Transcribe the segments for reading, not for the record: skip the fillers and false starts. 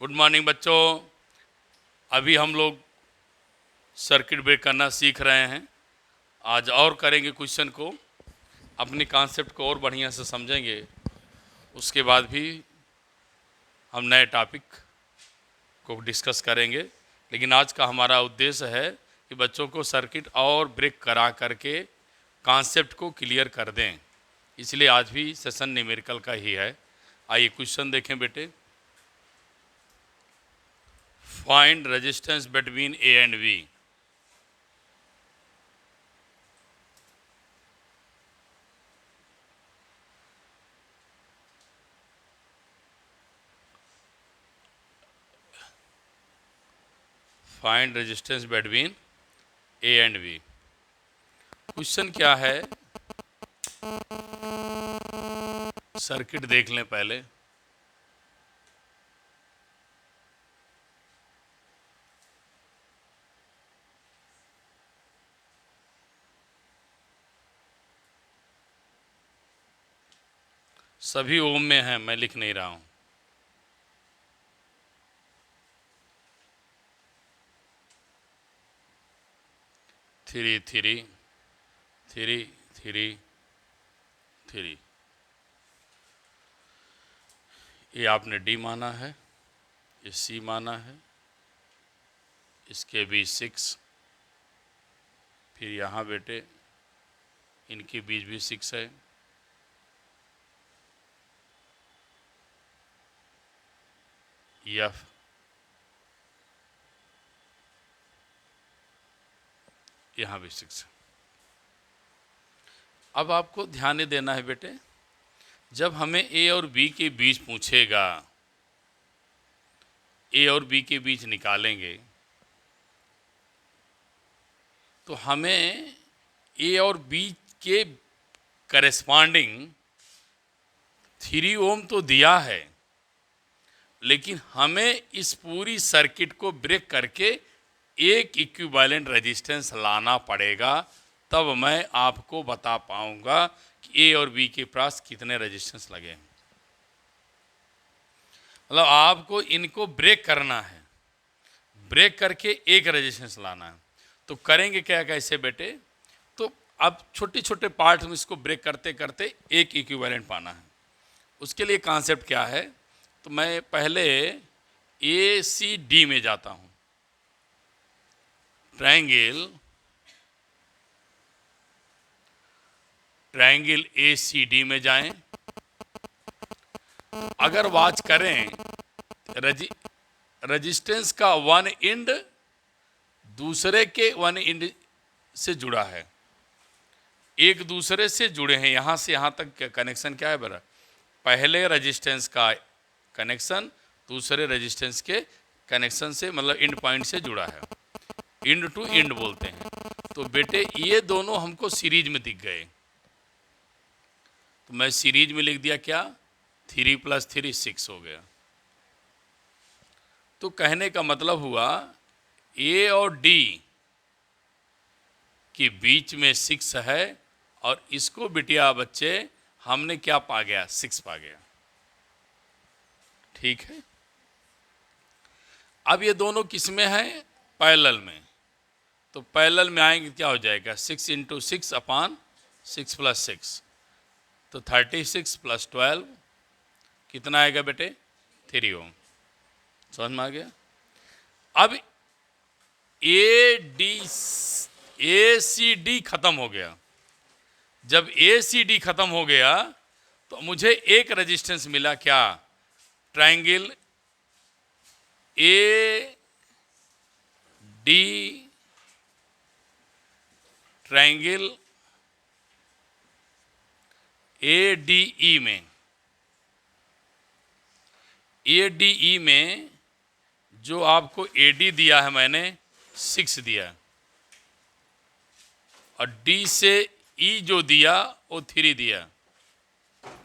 Good morning बच्चों। अभी हम लोग सर्किट ब्रेक करना सीख रहे हैं। आज और करेंगे क्वेश्चन को, अपने कॉन्सेप्ट को और बढ़िया से समझेंगे। उसके बाद भी हम नए टॉपिक को डिस्कस करेंगे। लेकिन आज का हमारा उद्देश्य है कि बच्चों को सर्किट और ब्रेक करा करके कॉन्सेप्ट को क्लियर कर दें। इसलिए आज भी सेशन न्यूमेरिकल का ही है। आइए क्वेश्चन देखें बेटे। Find resistance between A and B. Find resistance between A and B. Question क्या है, सर्किट देख लें पहले। सभी ओम में हैं, मैं लिख नहीं रहा हूं। Three three three three three, ये आपने डी माना है, ये सी माना है, इसके बीच 6, फिर यहाँ बेटे इनके बीच भी 6 है, एफ, यहाँ भी 6 है। अब आपको ध्यान देना है बेटे, जब हमें ए और बी के बीच पूछेगा, ए और बी के बीच निकालेंगे, तो हमें ए और बी के करेस्पॉन्डिंग 3 ओम तो दिया है, लेकिन हमें इस पूरी सर्किट को ब्रेक करके एक इक्विवेलेंट रेजिस्टेंस लाना पड़ेगा। तब मैं आपको बता पाऊंगा कि ए और बी के पास कितने रेजिस्टेंस लगे। मतलब आपको इनको ब्रेक करना है, ब्रेक करके एक रेजिस्टेंस लाना है। तो करेंगे क्या, कैसे बेटे? तो अब छोटे छोटे पार्ट में इसको ब्रेक करते करते एक इक्विवेलेंट पाना है। उसके लिए कॉन्सेप्ट क्या है, तो मैं पहले ए सी डी में जाता हूं। ट्रायंगल ए सी डी में जाएं। अगर वॉच करें, रेजिस्टेंस का वन एंड दूसरे के वन एंड से जुड़ा है, एक दूसरे से जुड़े हैं। यहां से यहां तक कनेक्शन क्या है बरा? पहले रेजिस्टेंस का कनेक्शन दूसरे रेजिस्टेंस के कनेक्शन से, मतलब एंड पॉइंट से जुड़ा है, एंड टू एंड बोलते हैं। तो बेटे ये दोनों हमको सीरीज में दिख गए, तो मैं सीरीज में लिख दिया क्या, 3 + 3 6 हो गया। तो कहने का मतलब हुआ ए और डी के बीच में 6 है, और इसको बिटिया बच्चे हमने क्या पा गया, 6 पा गया। ठीक है। अब ये दोनों किस में है, पैरेलल में। तो पैरेलल में आएंगे क्या हो जाएगा, 6 × 6 / 6 + 6, तो 36 + 12 कितना आएगा बेटे, 3 ओम। समझ में आ गया। अब ए सी डी खत्म हो गया। जब ए सी डी खत्म हो गया तो मुझे एक रेजिस्टेंस मिला, क्या, triangle A D, triangle A D E में, ए डी ई में जो आपको ए डी दिया है मैंने 6 दिया, और डी से ई जो दिया वो 3 दिया,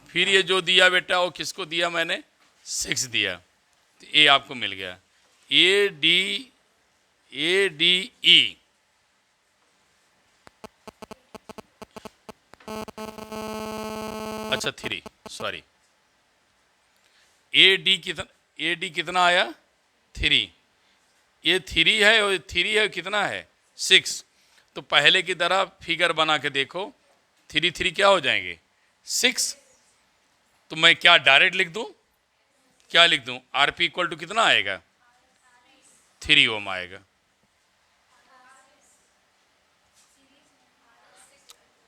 फिर ये जो दिया बेटा वो किसको दिया मैंने, 6 दिया। तो ए आपको मिल गया, ए डी ई। अच्छा 3, सॉरी, ए डी कितना आया, 3, ये 3 है और 3 है, कितना है 6। तो पहले की तरह फिगर बना के देखो, 3 3 क्या हो जाएंगे 6। तो मैं क्या डायरेक्ट लिख दूं, क्या लिख दूं, आरपी इक्वल टू कितना आएगा 3 ओम आएगा।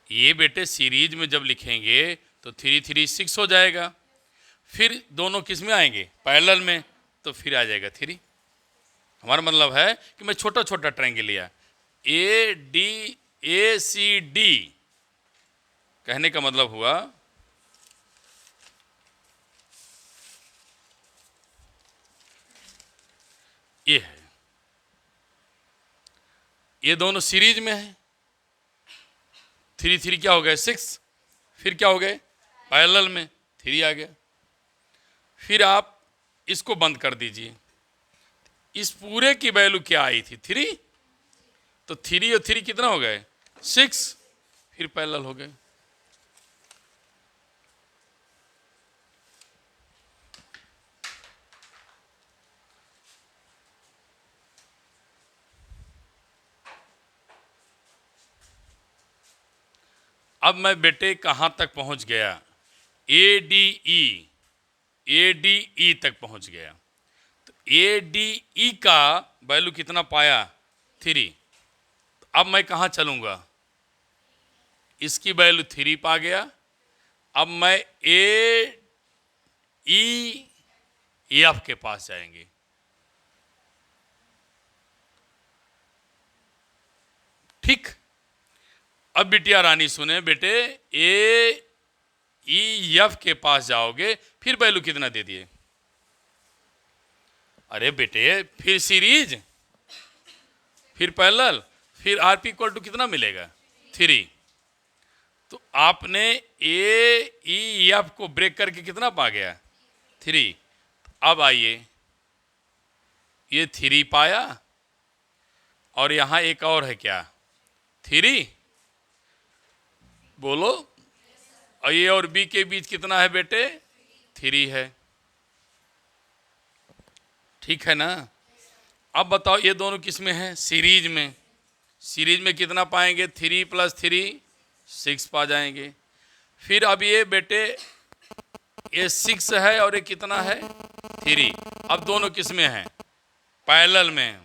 ये बेटे सीरीज में जब लिखेंगे तो 3 3 6 हो जाएगा, फिर दोनों किस में आएंगे पैरेलल में, तो फिर आ जाएगा 3। हमारा मतलब है कि मैं छोटा छोटा ट्रायंगल लिया, A D A C D, कहने का मतलब हुआ ये है, ये दोनों सीरीज में है। 3 3 क्या हो गए 6, फिर क्या हो गए पैरेलल में 3 आ गया। फिर आप इसको बंद कर दीजिए, इस पूरे की वैल्यू क्या आई थी 3, तो 3 और 3 कितना हो गए 6, फिर पैरेलल हो गए। अब मैं बेटे कहां तक पहुंच गया, ए डी ई तक पहुंच गया। तो ए डी ई का वैल्यू कितना पाया 3। अब मैं कहां चलूंगा, इसकी वैल्यू 3 पा गया। अब मैं ए ई एफ के पास जाएंगे, ठीक। अब बिटिया रानी सुने बेटे, ए ई एफ के पास जाओगे, फिर वैल्यू कितना दे दिए, अरे बेटे फिर सीरीज, फिर पैरेलल, फिर आरपी इक्वल टू कितना मिलेगा 3। तो आपने ए ई एफ को ब्रेक करके कितना पा गया 3। अब आइए, ये 3 पाया, और यहां एक और है क्या 3, बोलो। और ए और बी के बीच कितना है बेटे 3 है, ठीक है ना। अब बताओ ये दोनों किस में है सीरीज में, सीरीज में कितना पाएंगे 3 + 3 6 पा जाएंगे। फिर अब ये बेटे ये 6 है और ये कितना है 3, अब दोनों किस में है पैरेलल में।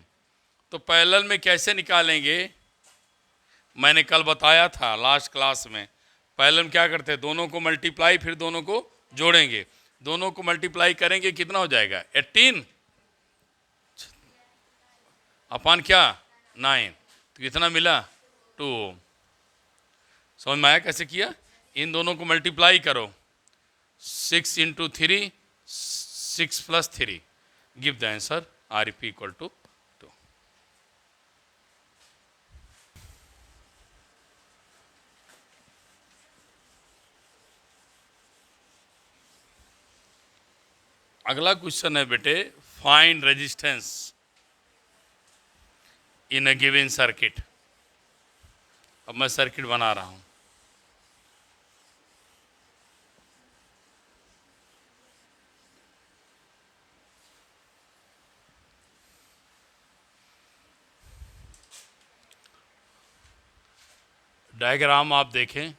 तो पैरेलल में कैसे निकालेंगे, मैंने कल बताया था लास्ट क्लास में, पैरेलल में क्या करते हैं, दोनों को मल्टीप्लाई, फिर दोनों को जोड़ेंगे, दोनों को मल्टीप्लाई करेंगे कितना हो जाएगा 18 अपन क्या 9, तो कितना मिला 2 ओम। समझ में आया कैसे किया, इन दोनों को मल्टीप्लाई करो, 6 × 3 6 + 3 give the answer RP equal to 2। अगला क्वेश्चन है बेटे, find resistance in a given circuit. अब मैं सर्किट बना रहा हूं, डायग्राम आप देखें,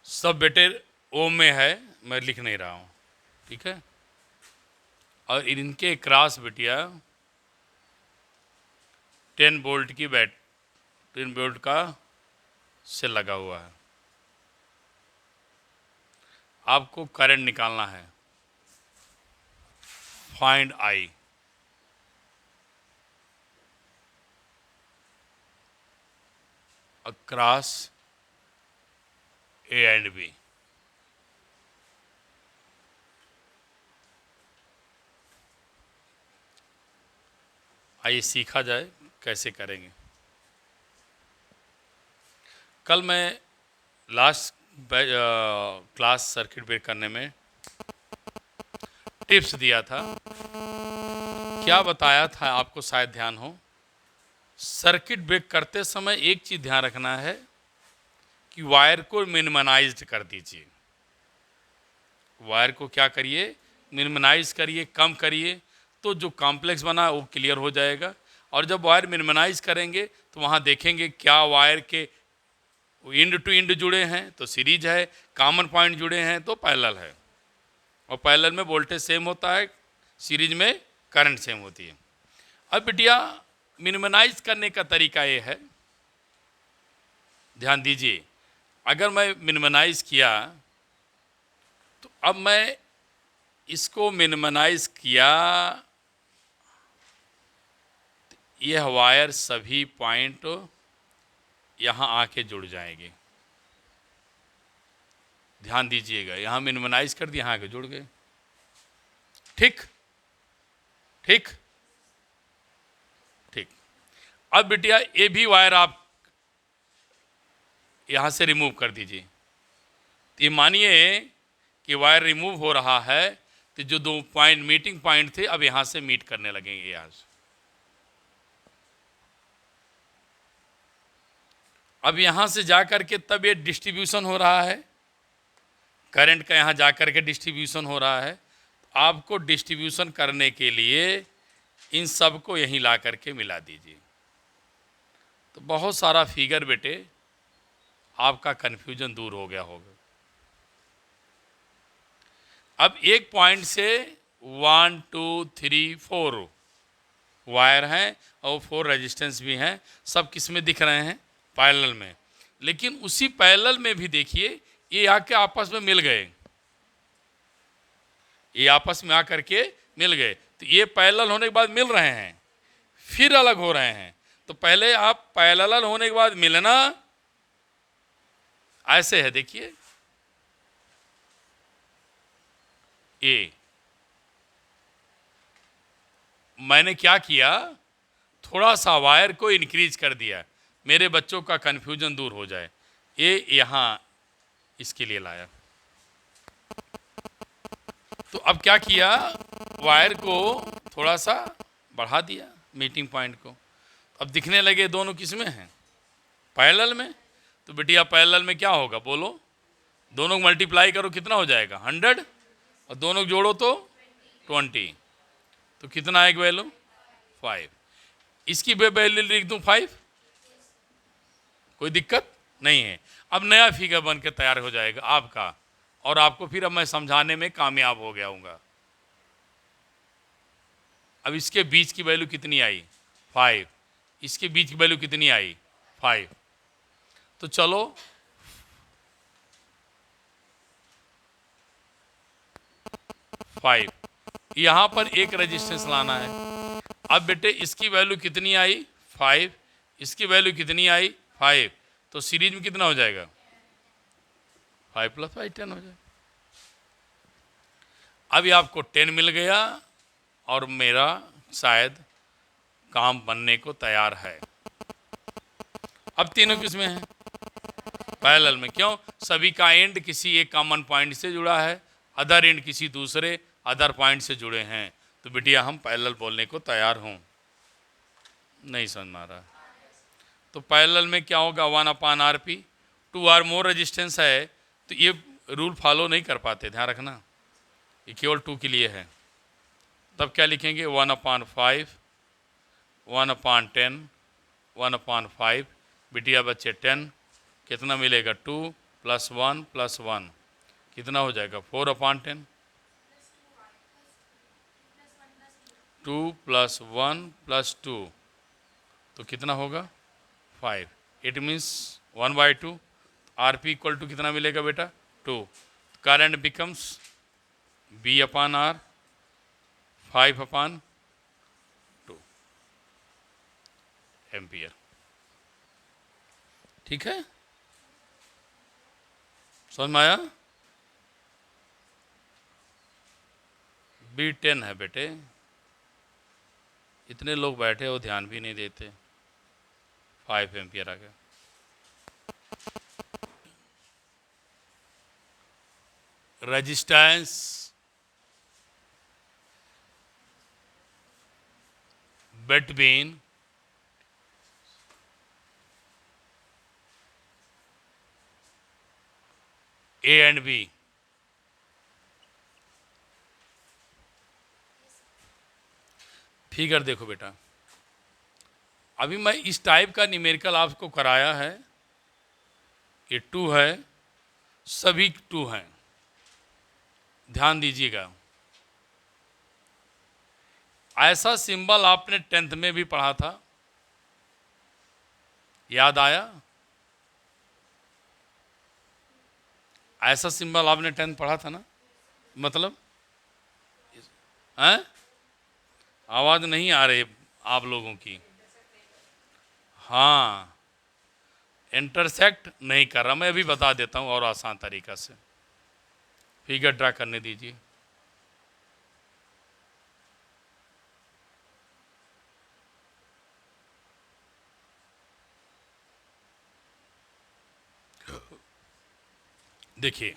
सब बेटे ओम में है, मैं लिख नहीं रहा हूं, ठीक है। और इनके क्रॉस बिटिया 10 वोल्ट की 10 वोल्ट का से लगा हुआ है। आपको करंट निकालना है, find I. Across A and B. आइए सीखा जाए कैसे करेंगे। कल मैं लास्ट क्लास सर्किट ब्रेक करने में टिप्स दिया था। क्या बताया था आपको शायद ध्यान हो। सर्किट ब्रेक करते समय एक चीज़ ध्यान रखना है कि वायर को मिनिमाइज्ड कर दीजिए। वायर को क्या करिए, मिनिमाइज करिए, कम करिए, तो जो कॉम्प्लेक्स बना वो क्लियर हो जाएगा। और जब वायर मिनिमाइज करेंगे तो वहाँ देखेंगे क्या वायर के इंड टू इंड जुड़े हैं तो सीरीज है, कॉमन पॉइंट जुड़े हैं तो पैरेलल है। और पैरेलल में वोल्टेज सेम होता है, सीरीज में करंट सेम होती है। अब बिटिया मिनिमाइज करने का तरीका ये है, ध्यान दीजिए। अगर मैं मिनिमाइज किया तो अब मैं इसको मिनिमाइज किया, यह वायर सभी पॉइंट यहाँ आके जुड़ जाएंगे। ध्यान दीजिएगा, यहाँ मिनिमाइज कर दिया, यहाँ आके जुड़ गए। ठीक ठीक ठीक। अब बिटिया ये भी वायर आप यहाँ से रिमूव कर दीजिए। तो ये मानिए कि वायर रिमूव हो रहा है, तो जो दो पॉइंट मीटिंग पॉइंट थे अब यहाँ से मीट करने लगेंगे। यहाँ से अब यहाँ से जा कर के तब ये डिस्ट्रीब्यूशन हो रहा है, करंट का यहाँ जा कर के डिस्ट्रीब्यूशन हो रहा है। आपको डिस्ट्रीब्यूशन करने के लिए इन सब को यहीं ला करके मिला दीजिए। तो बहुत सारा फिगर बेटे आपका कन्फ्यूजन दूर हो गया होगा। अब एक पॉइंट से 1 2 3 4 वायर हैं और 4 रेजिस्टेंस भी हैं। सब किस में दिख रहे हैं, पैरेलल में। लेकिन उसी पैरेलल में भी देखिए ये आके आपस में मिल गए, ये आपस में आकर के मिल गए। तो ये पैरेलल होने के बाद मिल रहे हैं, फिर अलग हो रहे हैं। तो पहले आप पैरेलल होने के बाद मिलना ऐसे है, देखिए ए। मैंने क्या किया, थोड़ा सा वायर को इंक्रीज कर दिया, मेरे बच्चों का कन्फ्यूजन दूर हो जाए। ये यहाँ इसके लिए लाया। तो अब क्या किया, वायर को थोड़ा सा बढ़ा दिया मीटिंग पॉइंट को। अब दिखने लगे दोनों किस में हैं, पैरेलल में। तो बिटिया पैरेलल में क्या होगा बोलो, दोनों को मल्टीप्लाई करो कितना हो जाएगा 100, और दोनों को जोड़ो तो 20। तो कितना आएगा वैल्यू 5। इसकी वैल्यू लिख दूं 5, कोई दिक्कत नहीं है। अब नया फिगर बन के तैयार हो जाएगा आपका, और आपको फिर अब मैं समझाने में कामयाब हो गया हूँगा। अब इसके बीच की वैल्यू कितनी आई 5, इसके बीच की वैल्यू कितनी आई 5। तो चलो 5, यहाँ पर एक रेजिस्टेंस लाना है। अब बेटे इसकी वैल्यू कितनी आई 5, इसकी वैल्यू कितनी आई 5, तो सीरीज में कितना हो जाएगा 5 + 5 10 हो जाएगा। अभी आपको 10 मिल गया और मेरा शायद काम बनने को तैयार है। अब तीनों किसमें हैं, पैरेलल में। क्यों, सभी का एंड किसी एक कॉमन पॉइंट से जुड़ा है, अदर एंड किसी दूसरे अदर पॉइंट से जुड़े हैं। तो बिटिया हम पैरेलल बोलने को तैयार हूँ। नहीं समझ में आ रहा। तो पैरेलल में क्या होगा 1/RP। 2 और मोर रेजिस्टेंस है तो ये रूल फॉलो नहीं कर पाते, ध्यान रखना, ये केवल 2 के लिए है। तब क्या लिखेंगे 1/5, 1/10, 1/5। बिटिया बच्चे 10, कितना मिलेगा 2 + 1 + 1 कितना हो जाएगा 4/10। 2 + 1 + 2 तो कितना होगा 5। It means 1/2। RP = कितना मिलेगा बेटा 2। Current becomes B/R 5/2 ampere. ठीक है, समझ में आया। B10 है बेटे, इतने लोग बैठे हो ध्यान भी नहीं देते। 5 एम्पियर आ गया। Resistance between A and B। Figure देखो बेटा, अभी मैं इस टाइप का न्यूमेरिकल आपको कराया है, ये 2 है, सभी 2 हैं, ध्यान दीजिएगा। ऐसा सिंबल आपने 10th में भी पढ़ा था, याद आया? ऐसा सिंबल आपने 10th पढ़ा था ना? मतलब हैं? आवाज नहीं आ रही आप लोगों की। हाँ, इंटरसेक्ट नहीं कर रहा, मैं अभी बता देता हूँ और आसान तरीका से। फिगर ड्रा करने दीजिए। देखिए,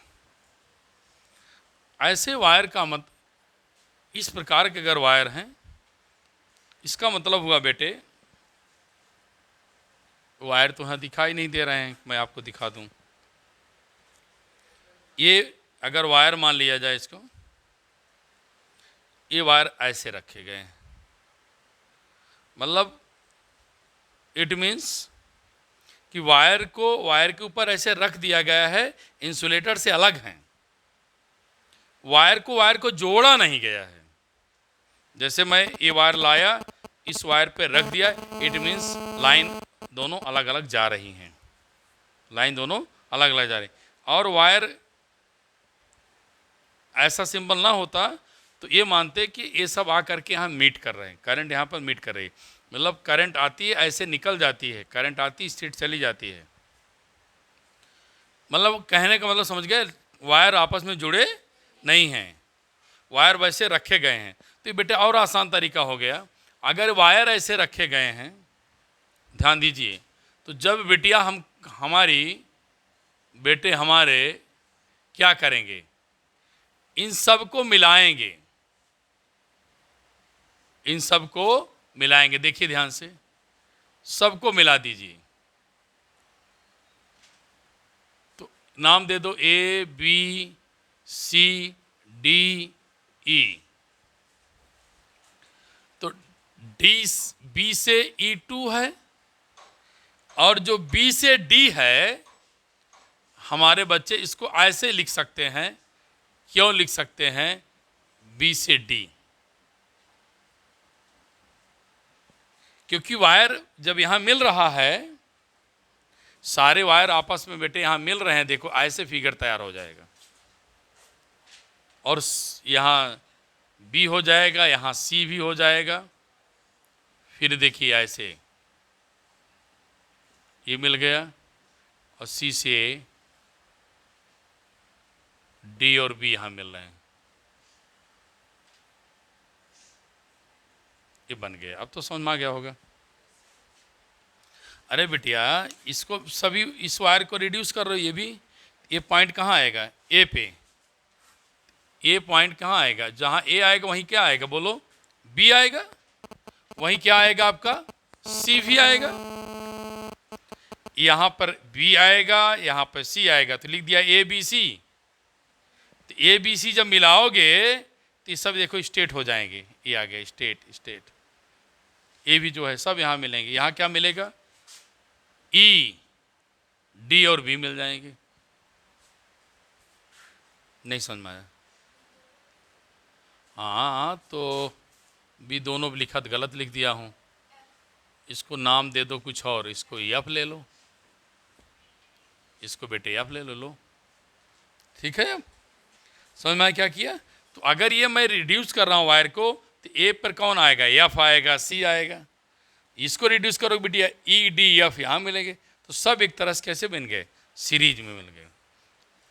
ऐसे वायर का इस प्रकार के अगर वायर हैं, इसका मतलब हुआ बेटे, वायर तो यहाँ दिखाई नहीं दे रहे हैं, मैं आपको दिखा दूं। ये अगर वायर मान लिया जाए इसको, ये वायर ऐसे रखे गए हैं, मतलब इट मीन्स कि वायर के ऊपर ऐसे रख दिया गया है, इंसुलेटर से अलग हैं, वायर को जोड़ा नहीं गया है। जैसे मैं ये वायर लाया, इस वायर पे रख दिया, इट मीन्स लाइन दोनों अलग अलग जा रही हैं, लाइन दोनों अलग अलग जा रही। और वायर ऐसा सिंबल ना होता तो ये मानते कि ये सब आकर के यहाँ मीट कर रहे हैं, करंट यहाँ पर मीट कर रही है, मतलब करंट आती है ऐसे निकल जाती है, करंट आती स्ट्रेट चली जाती है। मतलब कहने का मतलब समझ गए, वायर आपस में जुड़े नहीं हैं, वायर वैसे रखे गए हैं। तो ये बेटे और आसान तरीका हो गया, अगर वायर ऐसे रखे गए हैं, ध्यान दीजिए, तो जब बिटिया बेटे हमारे क्या करेंगे, इन सब को मिलाएंगे, इन सब को मिलाएंगे। देखिए ध्यान से, सबको मिला दीजिए, तो नाम दे दो A B C D E। तो B से E2 है, और जो B से D है, हमारे बच्चे इसको ऐसे लिख सकते हैं। क्यों लिख सकते हैं B से D? क्योंकि वायर जब यहां मिल रहा है, सारे वायर आपस में बेटे यहां मिल रहे हैं, देखो ऐसे फिगर तैयार हो जाएगा, और यहां B हो जाएगा, यहां C भी हो जाएगा। फिर देखिए ऐसे ये मिल गया, और C से D और B यहां मिल रहे हैं, ये बन गया। अब तो समझ में आ गया होगा। अरे बिटिया, इसको सभी इस वायर को रिड्यूस कर रहे हो, ये भी, ये पॉइंट कहाँ आएगा ए पे, ए पॉइंट कहाँ आएगा, जहाँ ए आएगा वहीं क्या आएगा बोलो, बी आएगा, वहीं क्या आएगा आपका, सी भी आएगा, यहाँ पर बी आएगा, यहाँ पर सी आएगा, तो लिख दिया ए बी सी। तो ए बी सी जब मिलाओगे तो ये सब देखो स्टेट हो जाएंगे, ये आ गया स्टेट, ए भी जो है सब यहाँ मिलेंगे। यहाँ क्या मिलेगा, ई डी और बी मिल जाएंगे। नहीं समझ में आया? हाँ, तो भी दोनों लिखत गलत लिख दिया हूँ, इसको नाम दे दो कुछ और, इसको एफ ले लो, इसको बेटे एफ ले लो, ठीक है। अब समझ में आया क्या किया? तो अगर ये मैं रिड्यूस कर रहा हूँ वायर को, तो ए पर कौन आएगा, एफ आएगा, सी आएगा। इसको रिड्यूस करोगे बेटिया, ई डी एफ यहाँ मिलेंगे, तो सब एक तरह से कैसे बन गए, सीरीज में मिल गए,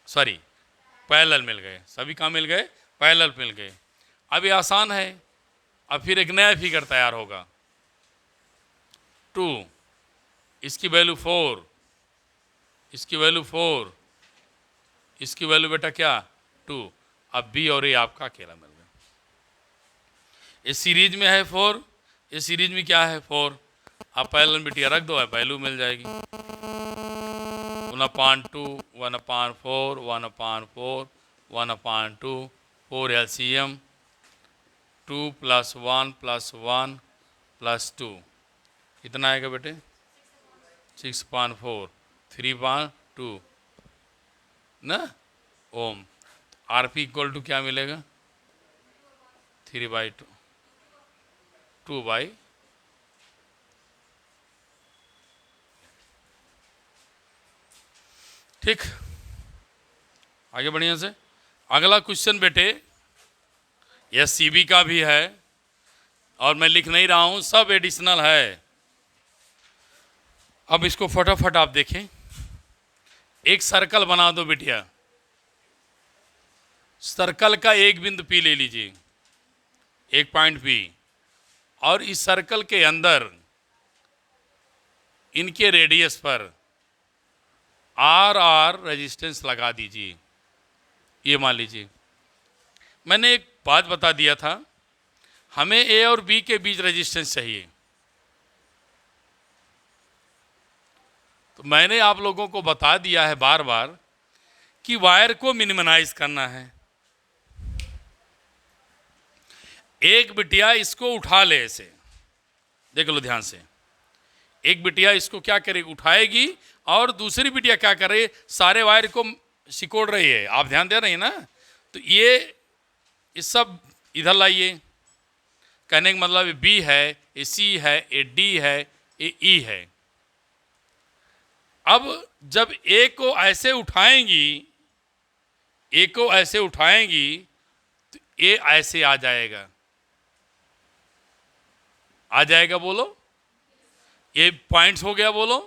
सॉरी पैरेलल मिल गए, सभी कहाँ मिल गए, पैरेलल मिल गए। अब ये आसान है, अब फिर एक नया फिगर तैयार होगा 2, इसकी वैल्यू 4, इसकी वैल्यू 4, इसकी वैल्यू बेटा क्या 2। अब बी और ए आपका अकेला मिल गया। इस सीरीज में है 4, इस सीरीज में क्या है 4। आप पहले बिटिया रख दो, वैल्यू मिल जाएगी 1/2, 1/4, 1/4, 1/2, 4 LCM 2 + 1 + 1 + 2 कितना आएगा बेटे 6.4 3/2 ना ओम। RP = क्या मिलेगा 3/2 2/, ठीक। आगे बढ़िया से अगला क्वेश्चन बेटे यह CB का भी है और मैं लिख नहीं रहा हूं, सब एडिशनल है। अब इसको फटाफट आप देखें। एक सर्कल बना दो बिटिया, सर्कल का एक बिंदु P ले लीजिए, एक पॉइंट P, और इस सर्कल के अंदर इनके रेडियस पर RR रेजिस्टेंस लगा दीजिए। ये मान लीजिए मैंने एक बात बता दिया था, हमें A और B के बीच रेजिस्टेंस चाहिए, तो मैंने आप लोगों को बता दिया है बार बार कि वायर को मिनिमाइज करना है। एक बिटिया इसको उठा ले, ऐसे देख लो ध्यान से, एक बिटिया इसको क्या करेगी उठाएगी और दूसरी बिटिया क्या करे सारे वायर को सिकोड़ रही है। आप ध्यान दे रहे हैं ना, तो ये सब इधर लाइए। कहने का मतलब ये B है, ये C है, ये D है, ये E है। अब जब A को ऐसे उठाएंगी, A को ऐसे उठाएंगी तो A ऐसे आ जाएगा, आ जाएगा बोलो, ये पॉइंट्स हो गया बोलो।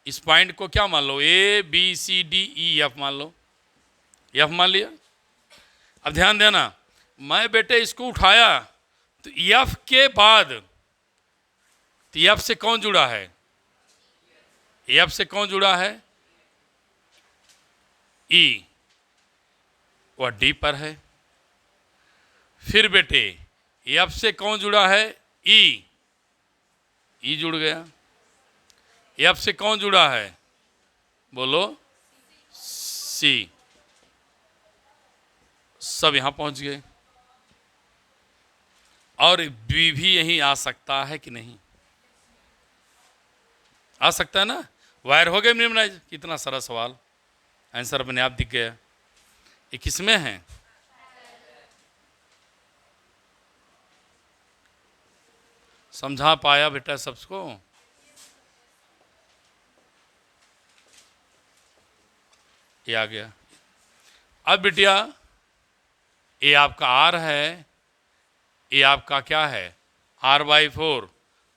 इस पॉइंट को क्या मान लो A B C D E F मान लो, F मान लिया। अब ध्यान देना, मैं बेटे इसको उठाया तो F के बाद तो F से कौन जुड़ा है, F से कौन जुड़ा है E, वह D पर है। फिर बेटे F से कौन जुड़ा है E, E जुड़ गया। F से कौन जुड़ा है बोलो C, सब यहां पहुंच गए। और B भी यहीं आ सकता है कि नहीं, आ सकता है ना। वायर हो गए मिनिमाइज। कितना सारा सवाल, आंसर अपने आप दिख गया। ये किसमें है, समझा पाया बेटा सबको। ये आ गया। अब बिटिया ये आपका R है, ये आपका क्या है R/4,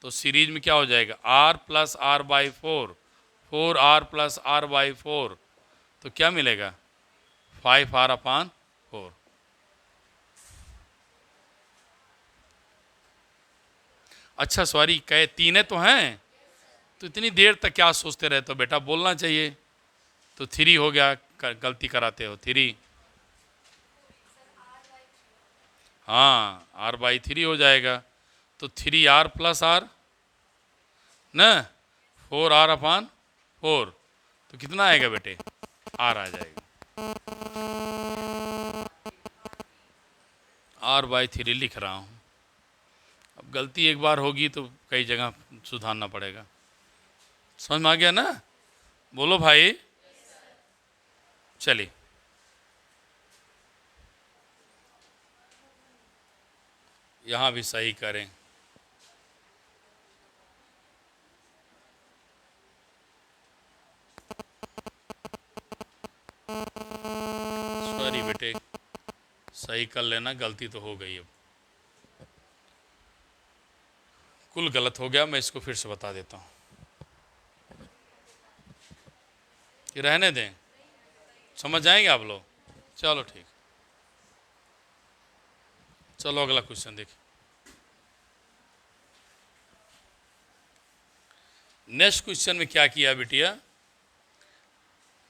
तो सीरीज में क्या हो जाएगा R + R/4, 4R + R/4, तो क्या मिलेगा 5R/4। अच्छा सॉरी, कहे तीने तो हैं, तो इतनी देर तक क्या सोचते रहते हो बेटा, बोलना चाहिए। तो 3 हो गया, गलती कराते हो 3। हाँ R/3 हो जाएगा, तो 3R + R न 4R/4, तो कितना आएगा बेटे R आ जाएगा। R/3 लिख रहा हूँ, अब गलती एक बार होगी तो कई जगह सुधारना पड़ेगा। समझ में आ गया ना, बोलो भाई। चलिए यहाँ भी सही करें। सॉरी बेटे, सही कर लेना, गलती तो हो गई। अब कुल गलत हो गया, मैं इसको फिर से बता देता हूँ कि रहने दें, समझ जाएंगे आप लोग। चलो ठीक, चलो अगला क्वेश्चन देखिए। नेक्स्ट क्वेश्चन में क्या किया बिटिया,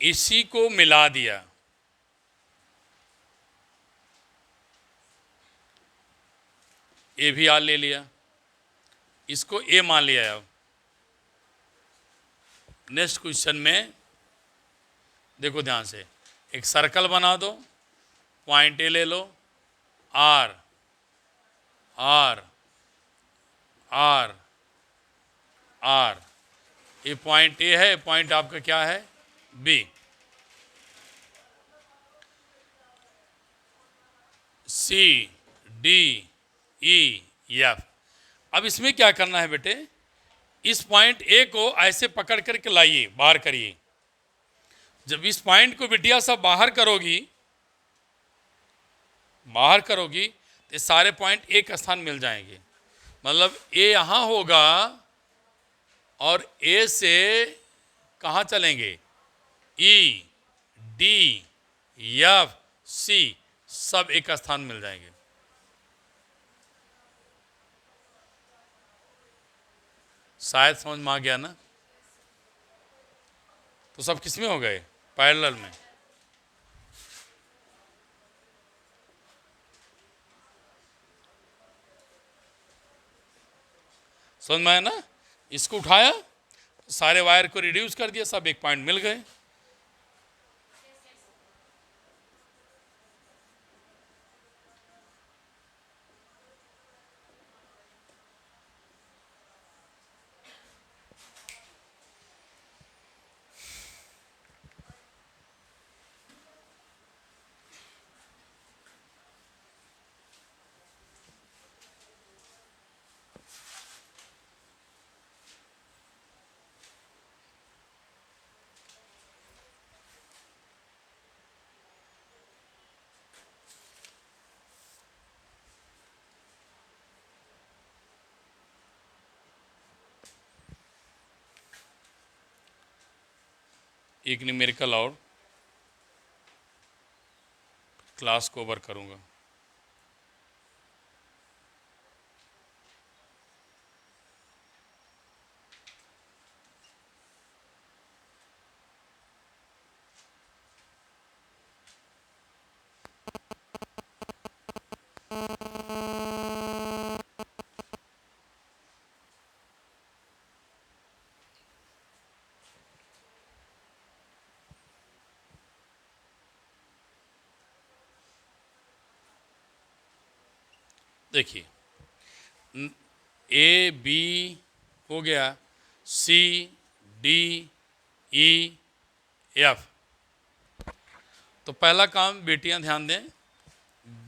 इसी को मिला दिया, ए भी आर ले लिया, इसको ए मान लिया। अब नेक्स्ट क्वेश्चन में देखो ध्यान से, एक सर्कल बना दो, पॉइंट ए ले लो, आर आर आर आर, ये पॉइंट ए है, पॉइंट आपका क्या है B, C D E F. अब इसमें क्या करना है बेटे, इस पॉइंट ए को ऐसे पकड़ करके लाइए, बाहर करिए। जब इस पॉइंट को बिटिया सब बाहर करोगी तो सारे पॉइंट एक स्थान मिल जाएंगे। मतलब ए यहाँ होगा और ए से कहाँ चलेंगे, ई डी एफ सी, सब एक स्थान मिल जाएंगे। शायद समझ में आ गया ना। तो सब किस में हो गए, पैरेलल में। समझ में आया ना। इसको उठाया, सारे वायर को रिड्यूस कर दिया, सब एक पॉइंट मिल गए। एक न्यूमेरिकल और क्लास को ओवर करूंगा। देखिए, ए बी हो गया, सी डी ई एफ। तो पहला काम बेटियां ध्यान दें,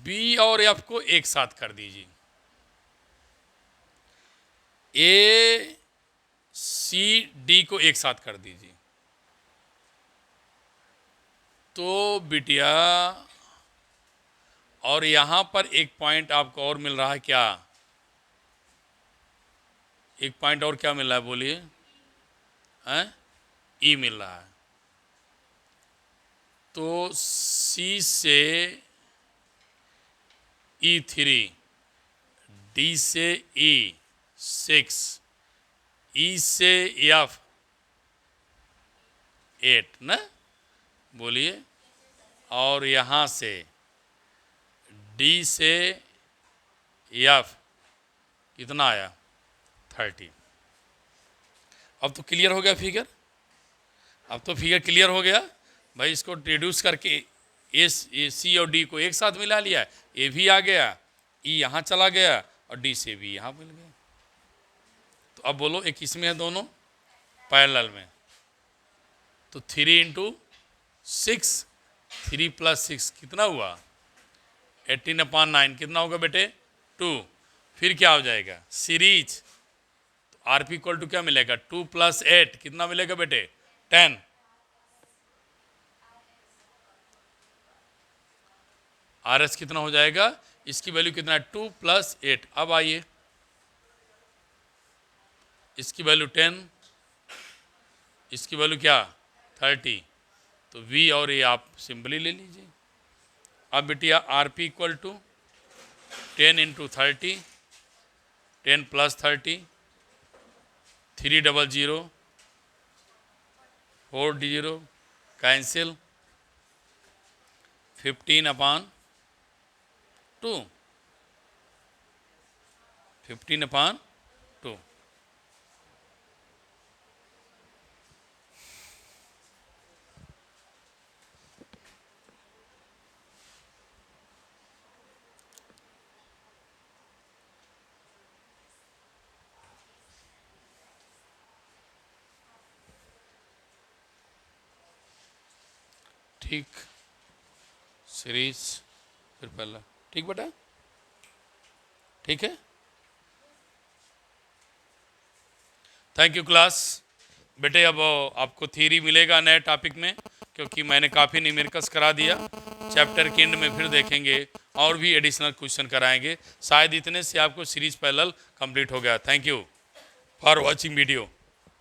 बी और एफ को एक साथ कर दीजिए। ए सी डी को एक साथ कर दीजिए। तो बिटिया, और यहां पर एक पॉइंट आपको और मिल रहा है, क्या एक पॉइंट और क्या मिल रहा है बोलिए, ई मिल रहा है। तो सी से E3, डी से E6, ई से F8 ना, बोलिए। और यहाँ से डी से F कितना आया, 30। अब तो क्लियर हो गया फिगर, अब तो फिगर क्लियर हो गया भाई। इसको रिड्यूस करके ए सी और डी को एक साथ मिला लिया, ए भी आ गया, ई यहाँ चला गया और डी से भी यहाँ मिल गया। तो अब बोलो एक किस में है, दोनों पैरेलल में। तो 3 × 6, 3 + 6 कितना हुआ, 18/9 कितना होगा बेटे, 2। फिर क्या हो जाएगा, सीरीज। तो आर पी इक्वल टू क्या मिलेगा, 2 + 8 कितना मिलेगा बेटे, 10। आर एस कितना हो जाएगा, इसकी वैल्यू कितना है, 2 + 8। अब आइए, इसकी वैल्यू 10, इसकी वैल्यू क्या 30। तो V और A आप सिंपली ले लीजिए। अब बिटिया R P equal to 10 × 30, 10 + 30, 300, 4 0 cancel, 15/2, 15/2। ठीक, सीरीज फिर पहला, ठीक बेटा, ठीक है। Thank you class. बेटे अब आपको थ्योरी मिलेगा नए टॉपिक में, क्योंकि मैंने काफ़ी न्यूमेरिकल्स करा दिया। चैप्टर के एंड में फिर देखेंगे और भी एडिशनल क्वेश्चन कराएंगे। शायद इतने से आपको सीरीज पैरेलल कंप्लीट हो गया। Thank you for watching video.